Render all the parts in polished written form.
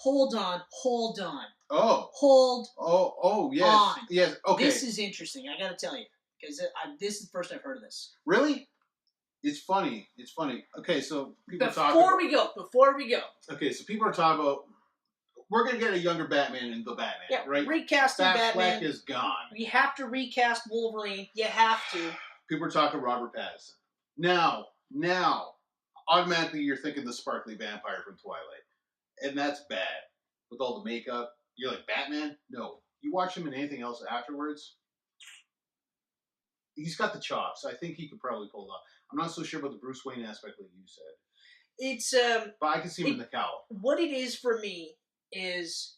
hold on. Oh. Hold yes. on. Yes, okay. This is interesting, I gotta tell you. Because this is the first I've heard of this. Really? It's funny. Okay, so people Before we go. Okay, so people are talking about, we're going to get a younger Batman in the Batman, yeah, right? Recasting Batman. Fleck is gone. We have to recast Wolverine. You have to. People are talking Robert Pattinson. Now, automatically you're thinking the sparkly vampire from Twilight. And that's bad. With all the makeup. You're like, Batman? No. You watch him in anything else afterwards, he's got the chops. I think he could probably pull it off. I'm not so sure about the Bruce Wayne aspect like you said. It's but I can see him in the cowl. What it is for me is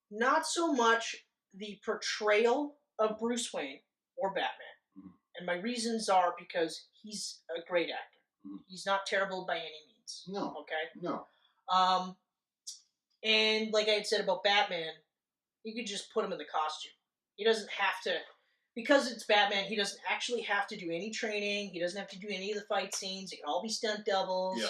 not so much the portrayal of Bruce Wayne or Batman. Mm-hmm. And my reasons are because he's a great actor. Mm-hmm. He's not terrible by any means. No. Okay? No. And like I had said about Batman, you could just put him in the costume. He doesn't have to, because it's Batman, he doesn't actually have to do any training. He doesn't have to do any of the fight scenes. It can all be stunt doubles. Yeah.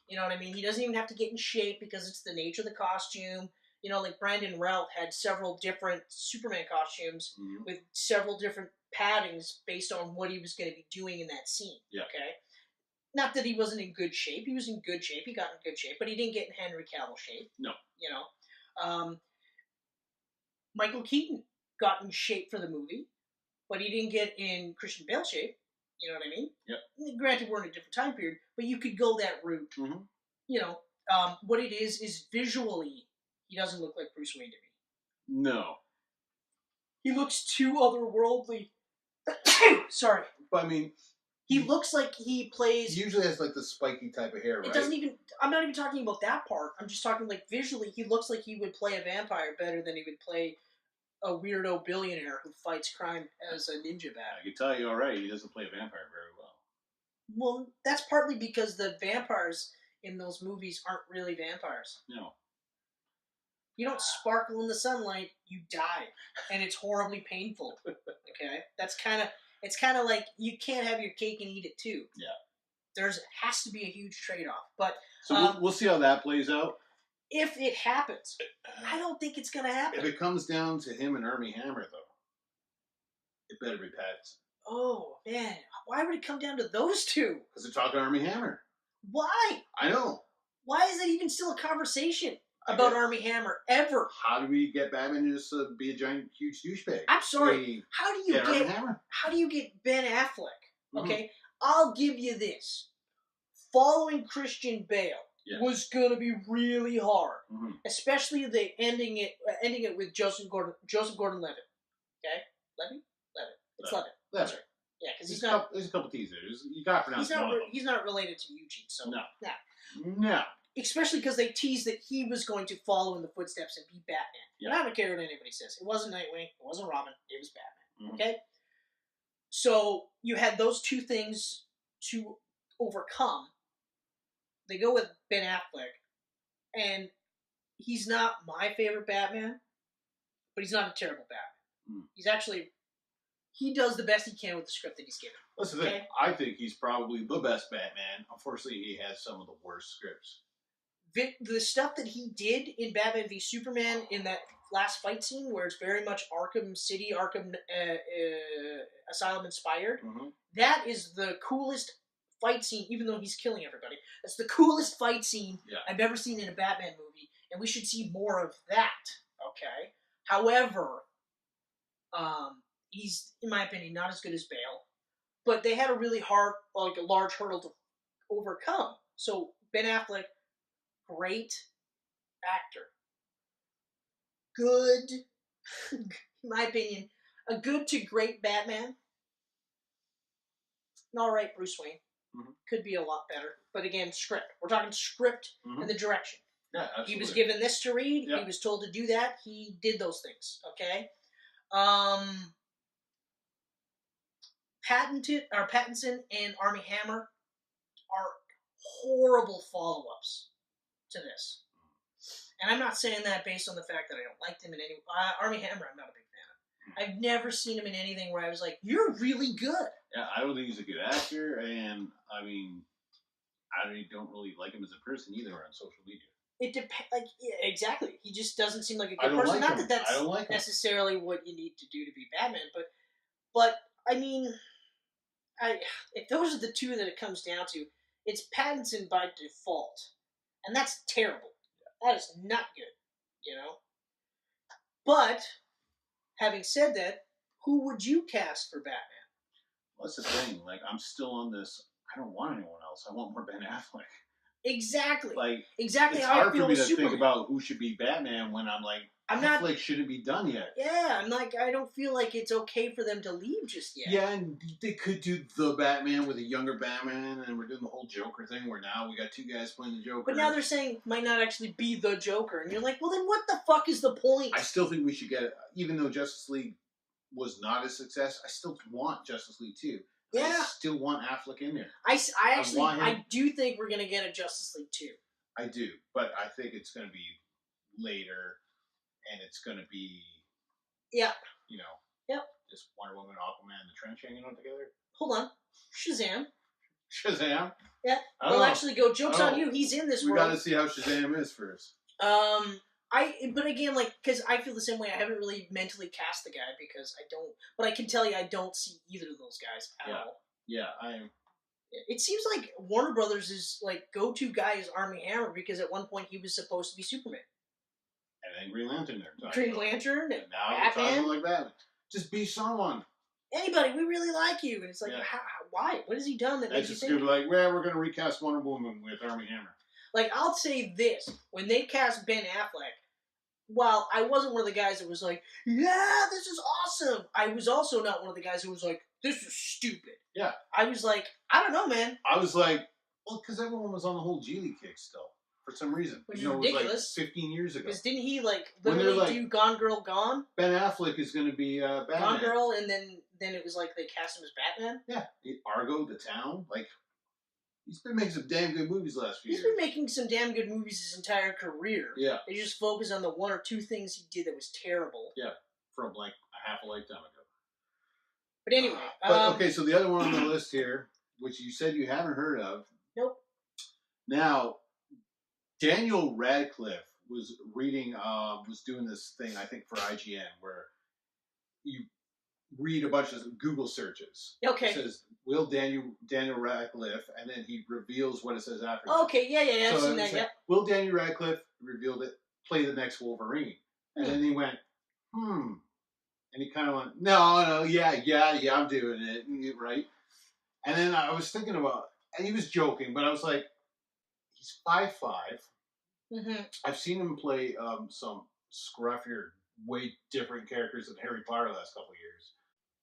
You know what I mean? He doesn't even have to get in shape because it's the nature of the costume. You know, like Brandon Routh had several different Superman costumes with several different paddings based on what he was going to be doing in that scene. Yeah. Okay? Not that he wasn't in good shape. He was in good shape. He got in good shape, but he didn't get in Henry Cavill shape. No. You know? Michael Keaton got in shape for the movie, but he didn't get in Christian Bale shape. You know what I mean? Yep. Granted, we're in a different time period, but you could go that route. Mm-hmm. You know, what it is visually, he doesn't look like Bruce Wayne to me. No. He looks too otherworldly. Sorry. But I mean, he looks like he plays... He usually has like the spiky type of hair, right? It doesn't even... I'm not even talking about that part. I'm just talking like visually, he looks like he would play a vampire better than he would play a weirdo billionaire who fights crime as a ninja bat. I can tell you already, he doesn't play a vampire very well. Well, that's partly because the vampires in those movies aren't really vampires. No. You don't sparkle in the sunlight, you die. And it's horribly painful. Okay? It's kind of like you can't have your cake and eat it too. Yeah. Has to be a huge trade-off. But so we'll see how that plays out. If it happens, I don't think it's going to happen. If it comes down to him and Armie Hammer, though, it better be Pattinson. Oh, man. Why would it come down to those two? Because they're talking Armie Hammer. Why? I know. Why is it even still a conversation about Armie Hammer, ever? How do we get Batman to just be a giant, huge douchebag? I'm sorry. How do you get Ben Affleck? Okay? Mm-hmm. I'll give you this. Following Christian Bale was going to be really hard. Mm-hmm. Especially the ending it with Joseph Gordon-Levitt. Okay? Levitt? It's Levitt. That's right. Yeah, because he's not... There's a couple teasers. You got to pronounce He's not related to Eugene, so... No. Especially because they teased that he was going to follow in the footsteps and be Batman. Yeah. And I don't care what anybody says. It wasn't Nightwing. It wasn't Robin. It was Batman. Mm-hmm. Okay? So, you had those two things to overcome. They go with Ben Affleck. And he's not my favorite Batman. But he's not a terrible Batman. He's actually... He does the best he can with the script that he's given. That's the thing. I think he's probably the best Batman. Unfortunately, he has some of the worst scripts. The stuff that he did in Batman v Superman in that last fight scene, where it's very much Arkham City, Arkham Asylum inspired, that is the coolest fight scene, even though he's killing everybody. That's the coolest fight scene I've ever seen in a Batman movie, and we should see more of that. Okay? However, he's, in my opinion, not as good as Bale. But they had a really hard, like a large hurdle to overcome. So, Ben Affleck, great actor. Good, in my opinion, a good to great Batman. An alright Bruce Wayne. Mm-hmm. Could be a lot better. But again, script. We're talking script and the direction. Yeah, absolutely. He was given this to read. He was told to do that. He did those things. Okay? Pattinson and Armie Hammer are horrible follow-ups to this. And I'm not saying that based on the fact that I don't like them in any... Armie Hammer, I'm not a big fan of. I've never seen him in anything where I was like, you're really good. Yeah, I don't think he's a good actor, and, I mean, I don't really like him as a person either on social media. It depends. Like, yeah, exactly. He just doesn't seem like a I good don't person. like Not him. that that's I don't like him. necessarily what you need to do to be Batman, but I mean, if those are the two that it comes down to, it's Pattinson by default, and that's terrible. That is not good, you know. But having said that, who would you cast for Batman? Well, that's the thing. Like, I'm still on this. I don't want anyone else. I want more Ben Affleck. Exactly. Like, exactly it's how hard I feel for me with to Superman. think about who should be Batman when I'm like, Affleck shouldn't be done yet. Yeah, I'm like, I don't feel like it's okay for them to leave just yet. Yeah, and they could do the Batman with a younger Batman, and we're doing the whole Joker thing where now we got two guys playing the Joker. But now they're saying it might not actually be the Joker, and you're like, well, then what the fuck is the point? I still think we should get it, even though Justice League was not a success. I still want Justice League 2. Yeah. I still want Affleck in there. I do think we're gonna get a Justice League 2. I do, but I think it's gonna be later, and it's gonna be, yeah, you know, yep, just Wonder Woman, Aquaman, and the Trench hanging out together. Hold on, Shazam. Shazam. Yeah, we'll actually go. Joke's on you. He's in this world. We got to see how Shazam is first. But again, like, because I feel the same way. I haven't really mentally cast the guy because I don't. But I can tell you, I don't see either of those guys at all. Yeah, I am. It seems like Warner Brothers is like go-to guy is Armie Hammer because at one point he was supposed to be Superman. And then Green Lantern there. Green Lantern and now Batman. we're talking like Batman. Just be someone. Anybody, we really like you. And it's like, why? What has he done that makes you think? It's just like, well, we're going to recast Wonder Woman with Armie Hammer. Like, I'll say this. When they cast Ben Affleck, while I wasn't one of the guys that was like, yeah, this is awesome, I was also not one of the guys who was like, this is stupid. Yeah. I was like, I don't know, man. I was like, well, because everyone was on the whole Geely kick still. For some reason. Which is ridiculous. It was like 15 years ago. Because didn't he, like, literally do Gone Girl Gone? Ben Affleck is going to be Batman. Gone Girl, and then it was like they cast him as Batman? Yeah. Argo, The Town. Like, he's been making some damn good movies the last few years. He's been making some damn good movies his entire career. Yeah. They just focus on the one or two things he did that was terrible. Yeah. From, like, a half a lifetime ago. But anyway. Okay, so the other one on the list here, which you said you haven't heard of. Nope. Now, Daniel Radcliffe was doing this thing, I think, for IGN, where you read a bunch of Google searches. Okay. It says, will Daniel Radcliffe, and then he reveals what it says after. Okay, yeah, I've seen that, yeah. Will Daniel Radcliffe, revealed it, play the next Wolverine? And then he went, And he kind of went, no, yeah, I'm doing it, right? And then I was thinking about, and he was joking, but I was like, he's 5'5". Mm-hmm. I've seen him play some scruffier, way different characters than Harry Potter the last couple of years.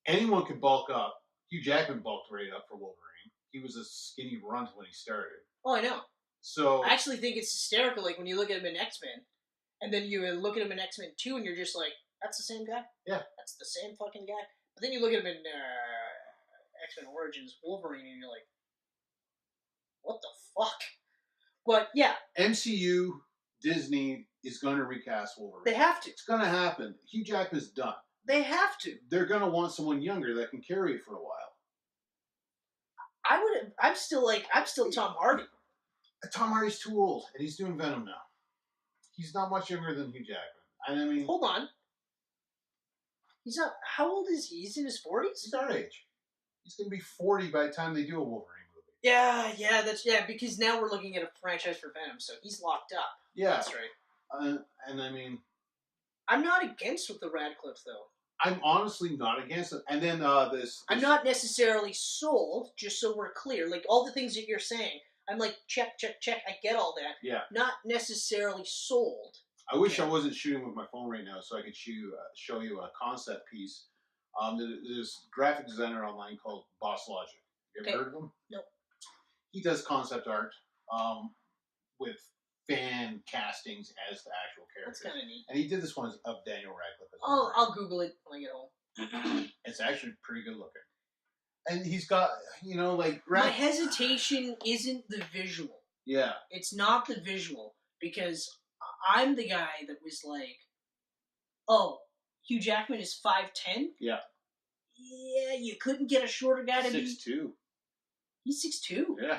Anyone could bulk up. Hugh Jackman bulked right up for Wolverine. He was a skinny runt when he started. Oh, I know. So I actually think it's hysterical, like when you look at him in X-Men, and then you look at him in X-Men 2, and you're just like, that's the same guy? Yeah. That's the same fucking guy? But then you look at him in X-Men Origins Wolverine, and you're like, what the fuck? But, yeah. MCU, Disney is going to recast Wolverine. They have to. It's going to happen. Hugh Jackman's done. They have to. They're going to want someone younger that can carry it for a while. I'm still Tom Hardy. Tom Hardy's too old, and he's doing Venom now. He's not much younger than Hugh Jackman. And I mean... Hold on. He's not... How old is he? He's in his 40s? He's our age. He's going to be 40 by the time they do a Wolverine movie. Yeah, because now we're looking at a franchise for Venom, so he's locked up. Yeah. That's right. And I mean... I'm not against with the Radcliffe, though. I'm honestly not against it. And then this... I'm not necessarily sold, just so we're clear. Like, all the things that you're saying, I'm like, check. I get all that. Yeah. Not necessarily sold. I wish I wasn't shooting with my phone right now so I could show you a concept piece. There's a graphic designer online called Bosslogic. You ever heard of him? Nope. He does concept art with fan castings as the actual characters. That's kind of neat. And he did this one of Daniel Radcliffe. I'll Google it when I get home. It's actually pretty good looking. And he's got, like... My hesitation isn't the visual. Yeah. It's not the visual, because I'm the guy that was like, oh, Hugh Jackman is 5'10"? Yeah. Yeah, you couldn't get a shorter guy to be... 6'2". He's 6'2"? Yeah.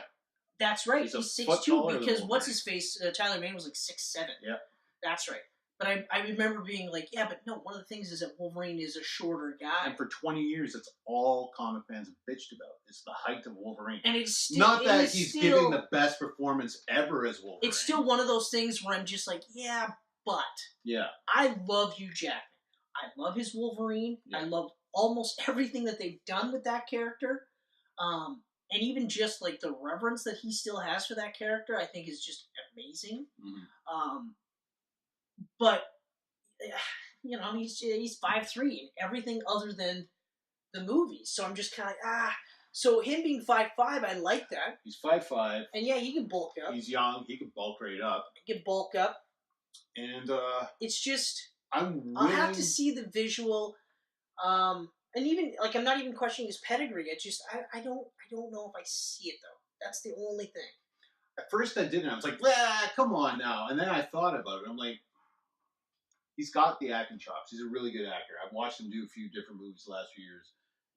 That's right. He's a He's foot 6'2", taller than because Wolverine. what's his face? Tyler Mane was like 6'7". Yeah. That's right. But I remember being like, yeah, but no, one of the things is that Wolverine is a shorter guy. And for 20 years, that's all comic fans have bitched about. It's the height of Wolverine. And it's still... Not that he's giving the best performance ever as Wolverine. It's still one of those things where I'm just like, yeah, but... Yeah. I love Hugh Jackman. I love his Wolverine. Yeah. I love almost everything that they've done with that character. And even just, like, the reverence that he still has for that character, I think is just amazing. Mm-hmm. But, you know, he's 5'3" in everything other than the movies. So I'm just kind of So him being 5'5", I like that. He's 5'5". And yeah, he can bulk up. He's young. He can bulk right up. He can bulk up. And, it's just... I'll have to see the visual... and even, like, I'm not even questioning his pedigree. It's just, I don't know if I see it, though. That's the only thing. At first I didn't. I was like, come on now. And then I thought about it. I'm like, he's got the acting chops. He's a really good actor. I've watched him do a few different movies the last few years.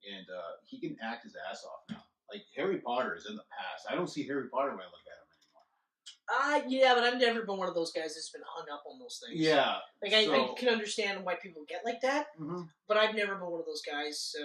And he can act his ass off now. Like, Harry Potter is in the past. I don't see Harry Potter when I look at him anymore. Yeah, but I've never been one of those guys that's been hung up on those things. Yeah. Like, I can understand why people get like that, but I've never been one of those guys,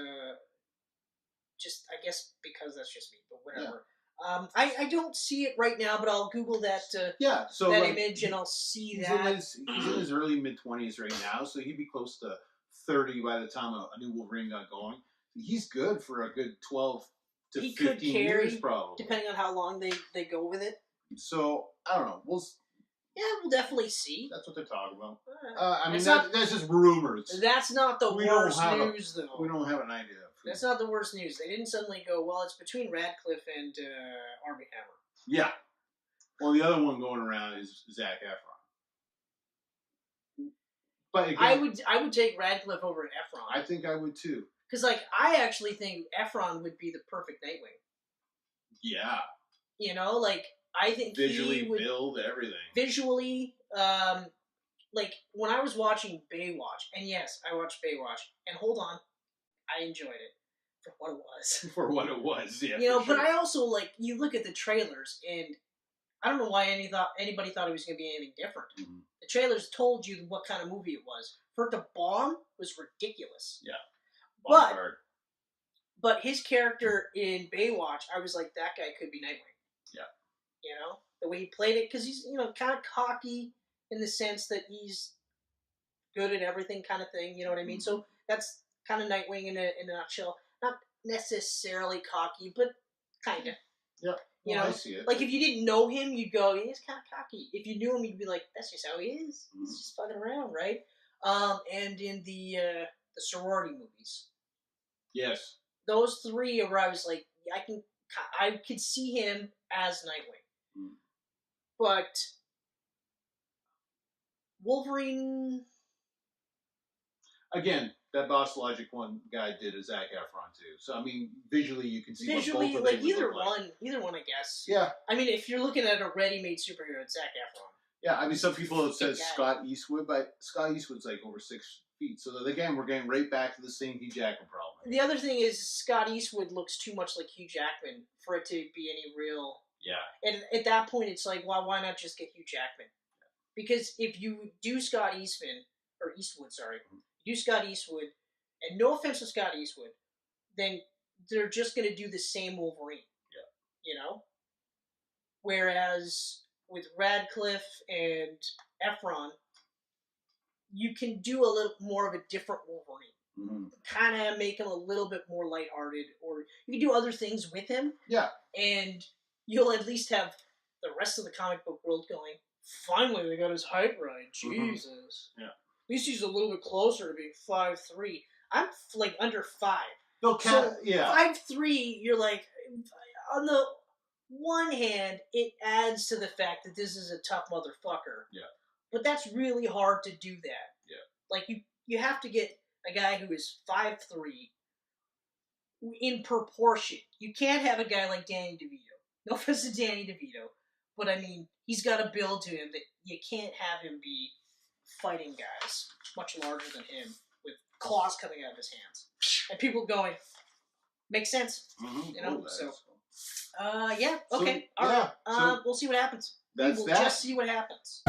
just, I guess, because that's just me, but whatever. Yeah. I don't see it right now, but I'll Google that that image and I'll see that. He's in his early mid-20s right now, so he'd be close to 30 by the time a new Wolverine got going. He's good for a good 12 to 15 years, probably. Depending on how long they go with it. So, I don't know. We'll definitely see. That's what they're talking about. I mean, that's just rumors. That's not the worst news, though. We don't have an idea. That's not the worst news. They didn't suddenly go, well, it's between Radcliffe and Armie Hammer. Yeah. Well, the other one going around is Zac Efron. But again, I would take Radcliffe over Efron. I think I would, too. Because, like, I actually think Efron would be the perfect Nightwing. Yeah. You know, like... I think visually he would build everything. Visually, like when I was watching Baywatch, and yes, I watched Baywatch, and hold on, I enjoyed it for what it was. For what it was, yeah. You know, but I also you look at the trailers, and I don't know why anybody thought it was going to be anything different. Mm-hmm. The trailers told you what kind of movie it was. For it to bomb was ridiculous. Yeah, but his character in Baywatch, I was like, that guy could be Nightwing. Yeah. You know, the way he played it, because he's, kind of cocky in the sense that he's good at everything kind of thing, you know what I mean? Mm-hmm. So that's kind of Nightwing in a nutshell. Not necessarily cocky, but kind of. Yeah, you know, I see it. Like, if you didn't know him, you'd go, he's kind of cocky. If you knew him, you'd be like, that's just how he is. Mm-hmm. He's just fucking around, right? And in the sorority movies. Yes. Those three are where I was like, I could see him as Nightwing. But Wolverine... Again, that Bosslogic one guy did a Zac Efron too. So, I mean, visually you can see what both of them either one, I guess. Yeah. I mean, if you're looking at a ready-made superhero, it's Zac Efron. Yeah, I mean, some people have said Scott Eastwood, but Scott Eastwood's like over 6 feet. So, again, we're getting right back to the same Hugh Jackman problem. The other thing is Scott Eastwood looks too much like Hugh Jackman for it to be any real... Yeah. And at that point, it's like, well, why not just get Hugh Jackman? Because if you do Scott Eastwood, do Scott Eastwood, and no offense to Scott Eastwood, then they're just going to do the same Wolverine. Yeah. You know? Whereas with Radcliffe and Efron, you can do a little more of a different Wolverine. Mm-hmm. Kind of make him a little bit more lighthearted, or you can do other things with him. Yeah. And you'll at least have the rest of the comic book world going, finally they got his height right. Jesus. Mm-hmm. Yeah. At least he's a little bit closer to being 5'3". I'm like under 5. No, so yeah. 5'3", you're like, on the one hand, it adds to the fact that this is a tough motherfucker. Yeah. But that's really hard to do that. Yeah. Like, you have to get a guy who is 5'3" in proportion. You can't have a guy like Danny DeVito. No offense to Danny DeVito, but I mean, he's got a build to him that you can't have him be fighting guys much larger than him with claws coming out of his hands. And people going, makes sense. Mm-hmm. You know? So Yeah. So, Okay. All right. yeah, so we'll see what happens. that's we will that. just see what happens.